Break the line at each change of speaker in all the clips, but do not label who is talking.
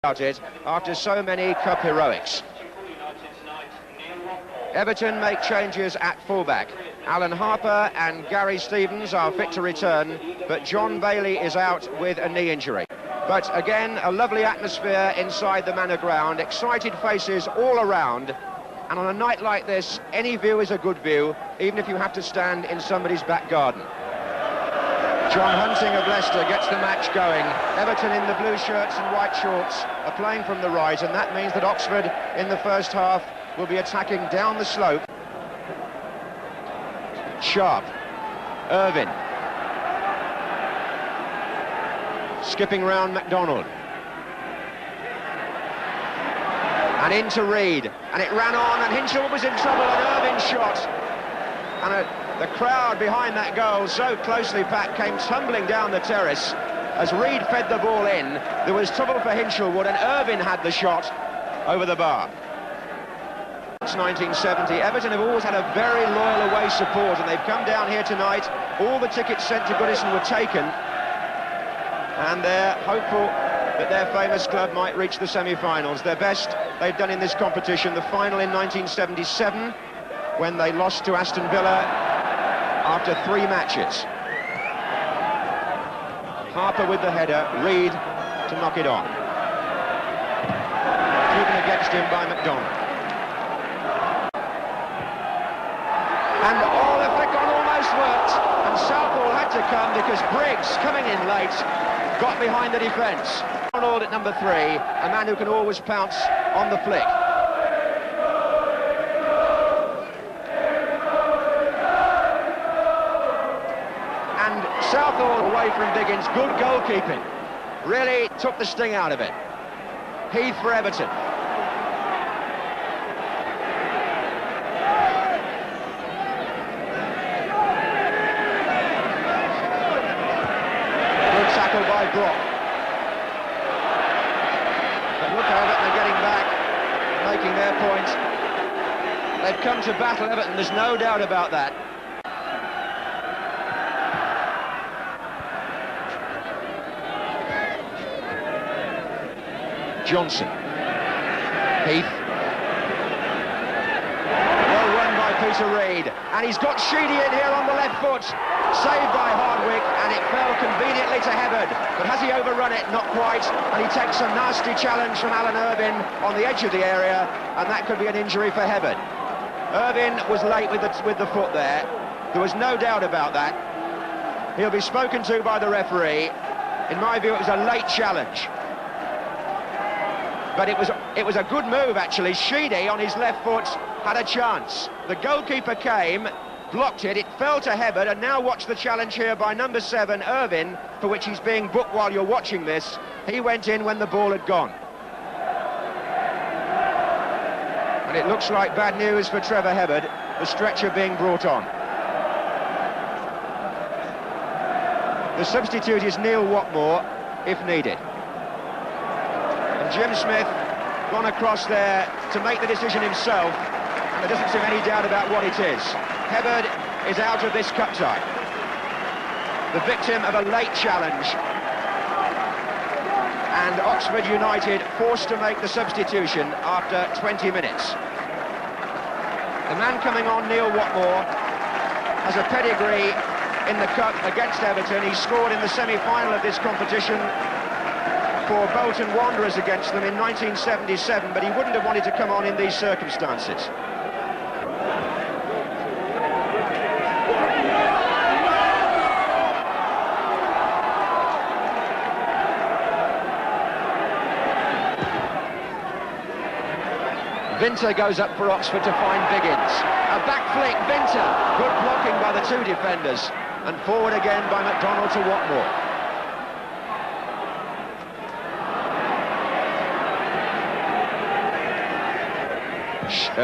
about it after so many cup heroics. Everton make changes at fullback. Alan Harper and Gary Stevens are fit to return, but John Bailey is out with a knee injury. But again, a lovely atmosphere inside the Manor Ground, excited faces all around, and on a night like this, any view is a good view, even if you have to stand in somebody's back garden. John Hunting of Leicester gets the match going. Everton in the blue shirts and white shorts are playing from the right, and that means that Oxford in the first half will be attacking down the slope. Sharp, Irvine, skipping round MacDonald, and into Reid, and it ran on, and Hinshaw was in trouble, and Irvine shot, and the crowd behind that goal, so closely packed, came tumbling down the terrace as Reid fed the ball in. There was trouble for Hinshelwood, and Irvine had the shot over the bar. Since 1970, Everton have always had a very loyal away support, and they've come down here tonight. All the tickets sent to Goodison were taken, and they're hopeful that their famous club might reach the semi-finals. Their best they've done in this competition, the final in 1977, when they lost to Aston Villa after 3 matches. Harper with the header, Reid to knock it on. Driven against him by MacDonald. And the flick-on almost worked, and Southall had to come because Briggs, coming in late, got behind the defence. Arnold at number 3, a man who can always pounce on the flick. And Southall away from Diggins, good goalkeeping. Really took the sting out of it. Heath for Everton. By Brock. But look how Everton are getting back, making their point. They've come to battle Everton, there's no doubt about that. Johnson. Heath. Well run by Peter Reid, and he's got Sheedy in here on the left foot. Saved by Hardwick, and it fell conveniently to Hebbard. But has he overrun it? Not quite. And he takes a nasty challenge from Alan Irvine on the edge of the area, and that could be an injury for Hebbard. Irvine was late with the foot there. There was no doubt about that. He'll be spoken to by the referee. In my view, it was a late challenge. But it was a good move, actually. Sheedy, on his left foot, had a chance. The goalkeeper came, blocked it, it fell to Hebbard, and now watch the challenge here by number 7, Irvine, for which he's being booked while you're watching this. He went in when the ball had gone. And it looks like bad news for Trevor Hebbard, the stretcher being brought on. The substitute is Neil Watmore, if needed. And Jim Smith gone across there to make the decision himself, and there doesn't seem any doubt about what it is. Hebbard is out of this cup tie. The victim of a late challenge. And Oxford United forced to make the substitution after 20 minutes. The man coming on, Neil Watmore, has a pedigree in the cup against Everton. He scored in the semi-final of this competition for Bolton Wanderers against them in 1977, but he wouldn't have wanted to come on in these circumstances. Vinter goes up for Oxford to find Biggins. A back flick, Vinter. Good blocking by the 2 defenders. And forward again by MacDonald to Watmore.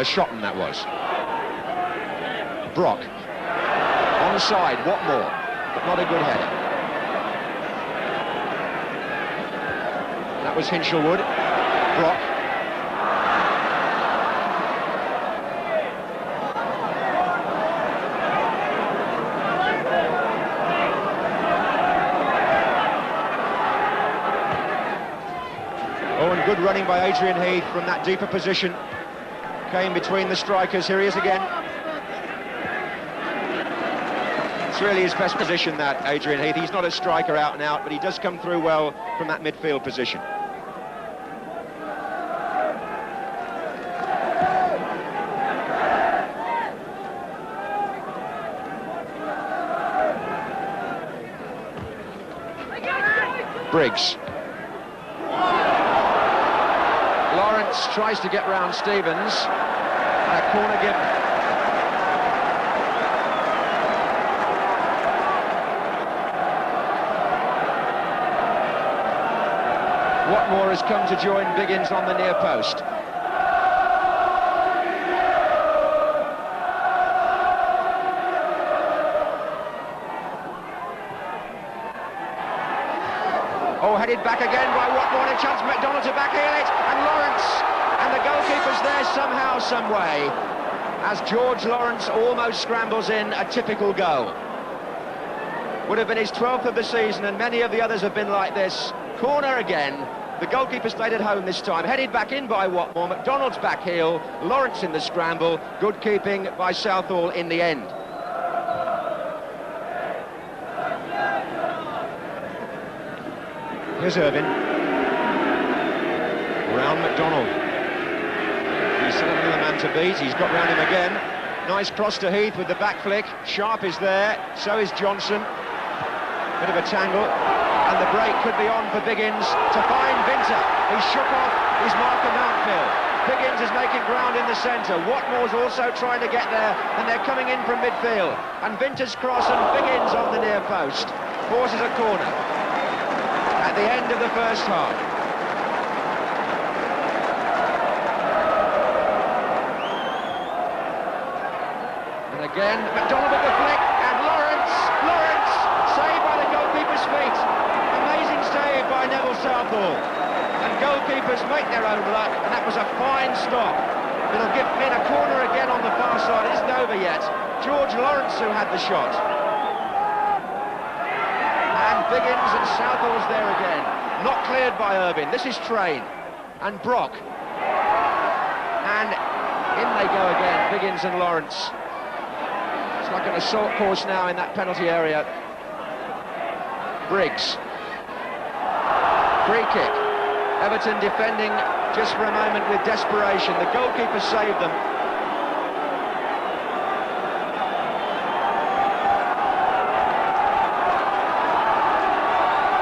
Shotton, that was. Brock. Onside, Watmore. But not a good header. That was Hinshelwood. Brock. Owen Good running by Adrian Heath from that deeper position. Came between the strikers. Here he is again. It's really his best position, that, Adrian Heath. He's not a striker out and out, but he does come through well from that midfield position. Briggs. Lawrence tries to get round Stevens. And a corner given. Watmore has come to join Biggins on the near post. Oh, headed back again by Watmore, and a chance for McDonald to backheel it, and Lawrence, and the goalkeeper's there somehow, some way, as George Lawrence almost scrambles in a typical goal. Would have been his 12th of the season, and many of the others have been like this. Corner again. The goalkeeper stayed at home this time. Headed back in by Watmore. McDonald's back heel. Lawrence in the scramble. Good keeping by Southall in the end. Here's Irvine. Round McDonald. He's certainly the man to beat. He's got round him again. Nice cross to Heath with the back flick. Sharp is there. So is Johnson. Bit of a tangle. And the break could be on for Biggins to find Vinter. He shook off his marker Mountfield. Biggins is making ground in the centre. Watmore's also trying to get there, and they're coming in from midfield. And Vinter's cross and Biggins on the near post. Forces a corner at the end of the first half. And again, McDonald with the flick, and Lawrence, saved by the goalkeeper's feet. Amazing save by Neville Southall. And goalkeepers make their own luck, and that was a fine stop. It'll give in a corner again on the far side. It isn't over yet. George Lawrence who had the shot. And Biggins and Southall's there again. Not cleared by Irvine. This is Train. And Brock. And in they go again, Biggins and Lawrence. It's like an assault course now in that penalty area. Briggs. Free kick. Everton defending just for a moment with desperation. The goalkeeper saved them.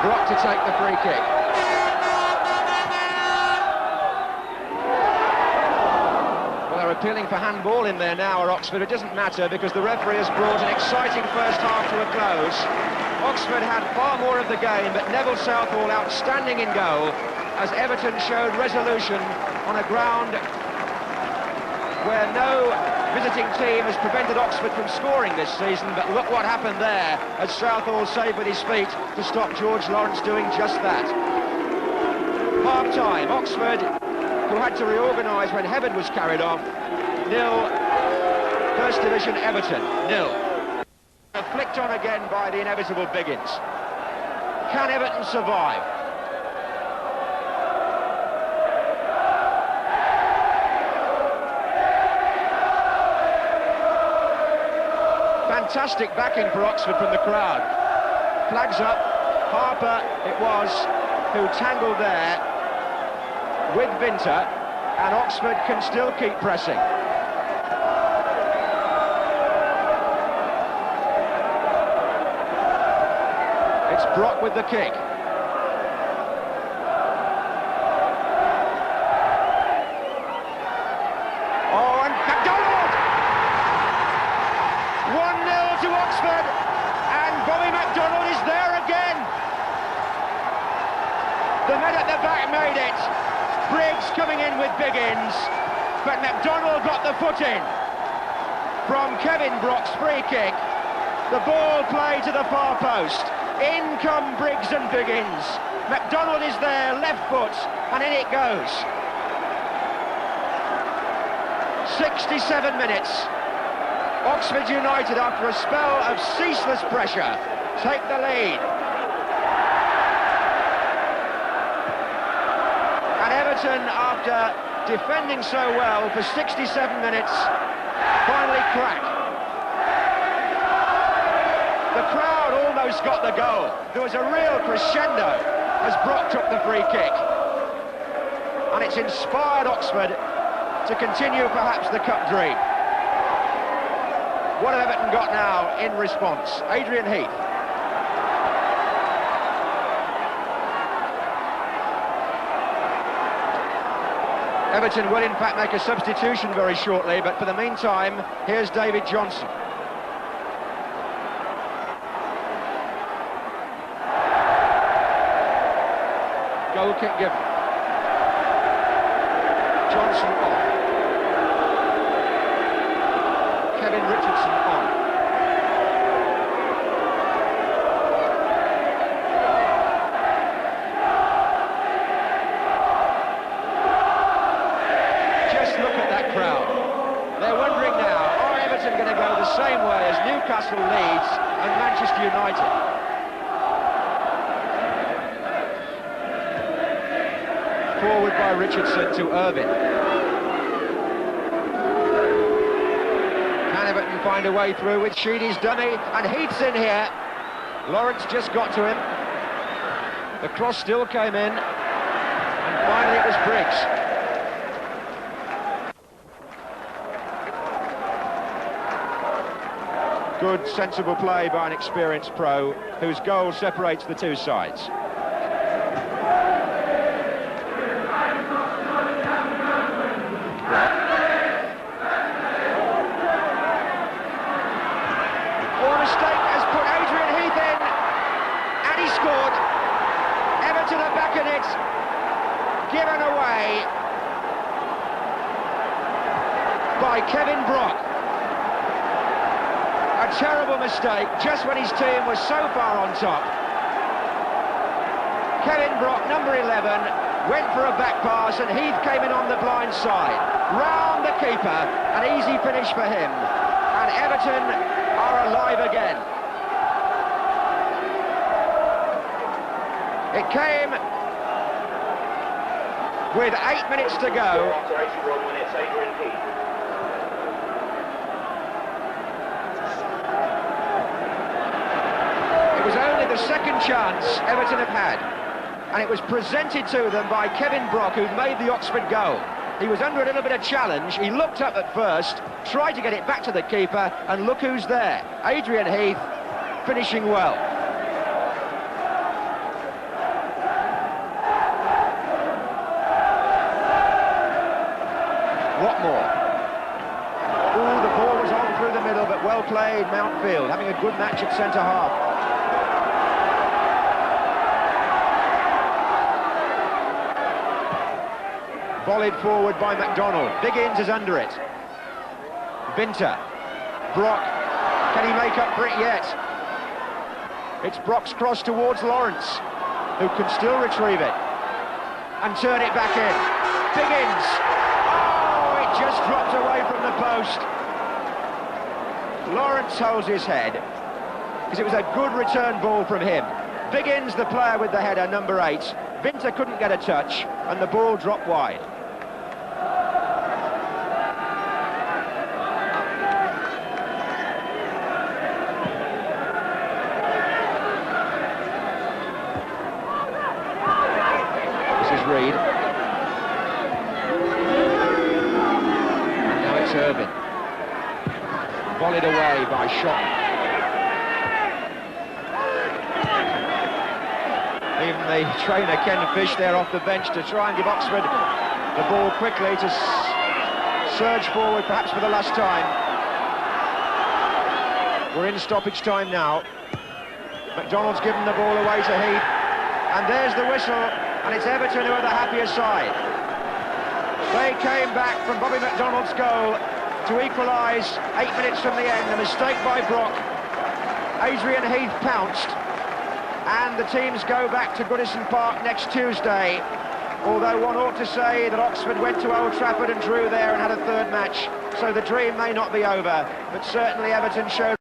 Brock to take the free kick. Well, they're appealing for handball in there now, or Oxford. It doesn't matter because the referee has brought an exciting first half to a close. Oxford had far more of the game, but Neville Southall outstanding in goal as Everton showed resolution on a ground where no visiting team has prevented Oxford from scoring this season. But look what happened there as Southall saved with his feet to stop George Lawrence doing just that. Half-time, Oxford, who had to reorganise when Heaven was carried off, 0. First Division Everton, 0. Flicked on again by the inevitable Biggins. Can Everton survive? Fantastic backing for Oxford from the crowd. Flags up. Harper it was who tangled there with Vinter, and Oxford can still keep pressing. It's Brock with the kick. Oh, and McDonald! 1-0 to Oxford, and Bobby McDonald is there again. The men at the back made it. Briggs coming in with Biggins, but McDonald got the foot in. From Kevin Brock's free kick, the ball played to the far post. In come Briggs and Biggins. McDonald is there, left foot, and in it goes. 67 minutes. Oxford United, after a spell of ceaseless pressure, take the lead. And Everton Everton, after defending so well for 67 minutes, finally crack. The crowd almost got the goal. There was a real crescendo as Brock took the free kick. And it's inspired Oxford to continue perhaps the cup dream. What have Everton got now in response? Adrian Heath. Everton will in fact make a substitution very shortly, but for the meantime, here's David Johnson. Goal kick given. Johnson off. Kevin Richardson on. Just look at that crowd. They're wondering now, are Everton going to go the same way as Newcastle, Leeds and Manchester United? Forward by Richardson to Irvine. Can Everton find a way through with Sheedy's dummy? And Heath's in here. Lawrence just got to him. The cross still came in. And finally it was Briggs. Good, sensible play by an experienced pro, whose goal separates the two sides. Everton are back in it, given away by Kevin Brock. A terrible mistake just when his team was so far on top. Kevin Brock, number 11, went for a back pass and Heath came in on the blind side. Round the keeper, an easy finish for him. And Everton are alive again. It came with 8 minutes to go. It was only the second chance Everton have had, and it was presented to them by Kevin Brock, who made the Oxford goal. He was under a little bit of challenge. He looked up at first, tried to get it back to the keeper, and look who's there. Adrian Heath, finishing well. What more? Ooh, the ball was on through the middle, but well played, Mountfield, having a good match at centre-half. Volleyed forward by McDonald. Biggins is under it. Binter. Brock. Can he make up for it yet? It's Brock's cross towards Lawrence, who can still retrieve it and turn it back in. Biggins. Just dropped away from the post. Lawrence holds his head because it was a good return ball from him. Biggins, the player with the header, number 8. Binter couldn't get a touch and the ball dropped wide. This is Reed. Irvine. Volleyed away by Shot. Even the trainer Ken Fish there off the bench to try and give Oxford the ball quickly to surge forward perhaps for the last time. We're in stoppage time now. McDonald's given the ball away to Heath, and there's the whistle, and it's Everton who are the happier side. They came back from Bobby McDonald's goal to equalise 8 minutes from the end. A mistake by Brock. Adrian Heath pounced, and the teams go back to Goodison Park next Tuesday. Although one ought to say that Oxford went to Old Trafford and drew there and had a third match, so the dream may not be over, but certainly Everton showed